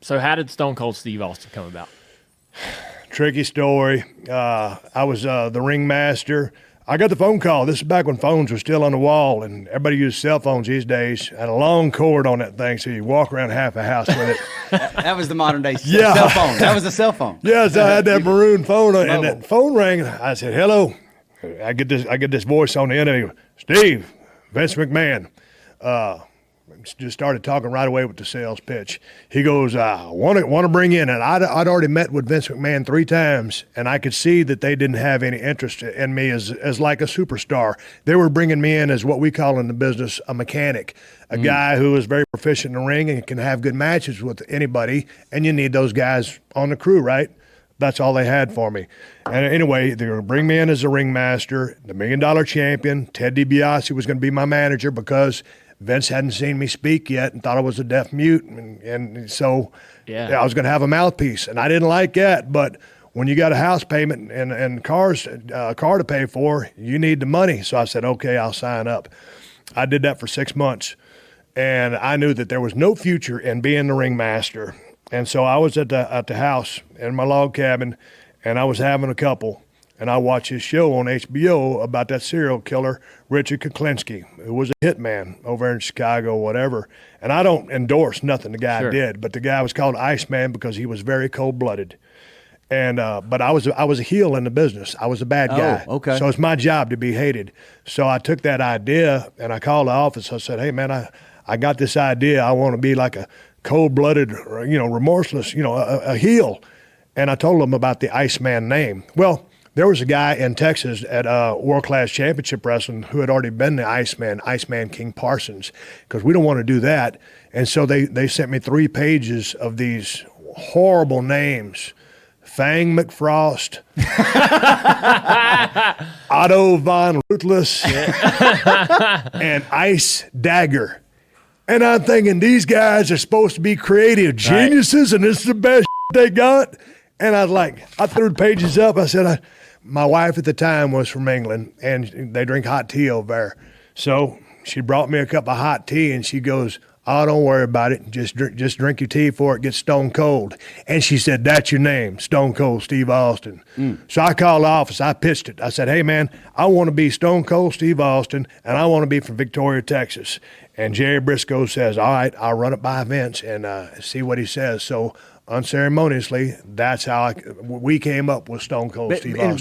So how did Stone Cold Steve Austin come about? Tricky story. I was the ringmaster. I got the phone call. This is back when phones were still on the wall, and everybody used cell phones these days. Had a long cord on that thing, so you walk around half a house with it. That was the modern day Yeah. cell phone. That was a cell phone. Yes, I had that maroon phone, and Mobile. that phone rang. I said, "Hello." I get this voice on the end of it. Steve, Vince McMahon. Just started talking right away with the sales pitch. He goes, want to bring in, and I'd already met with Vince McMahon 3 times, and I could see that they didn't have any interest in me as like a superstar. They were bringing me in as what we call in the business a mechanic, a guy who is very proficient in the ring and can have good matches with anybody, and you need those guys on the crew, right? That's all they had for me. And anyway, they were going to bring me in as a ringmaster, the $1 Million champion. Ted DiBiase was going to be my manager because Vince hadn't seen me speak yet and thought I was a deaf mute. And so I was going to have a mouthpiece. And I didn't like that. But when you got a house payment and car to pay for, you need the money. So I said, okay, I'll sign up. I did that for 6 months. And I knew that there was no future in being the ringmaster. And so I was at the house in my log cabin, and I was having a couple. And I watched his show on HBO about that serial killer, Richard Kuklinski, who was a hitman over in Chicago, whatever. And I don't endorse nothing the guy did, but the guy was called Iceman because he was very cold-blooded. And but I was a heel in the business. I was a bad guy. Okay. So it's my job to be hated. So I took that idea and I called the office. I said, "Hey man, I got this idea. I want to be like a cold-blooded, remorseless, a heel." And I told them about the Iceman name. Well, there was a guy in Texas at World Class Championship Wrestling who had already been the Iceman King Parsons, because we don't want to do that. And so they sent me 3 pages of these horrible names: Fang McFrost, Otto Von Ruthless, and Ice Dagger. And I'm thinking, these guys are supposed to be creative geniuses, and this is the best they got. And I threw the pages up. I said, my wife at the time was from England, and they drink hot tea over there. So she brought me a cup of hot tea, and she goes, "Oh, don't worry about it. Just drink your tea before it gets stone cold." And she said, "That's your name, Stone Cold Steve Austin." So I called the office. I pitched it. I said, "Hey, man, I want to be Stone Cold Steve Austin, and I want to be from Victoria, Texas." And Jerry Briscoe says, "All right, I'll run it by Vince and see what he says." So unceremoniously, that's how we came up with Stone Cold Steve Austin.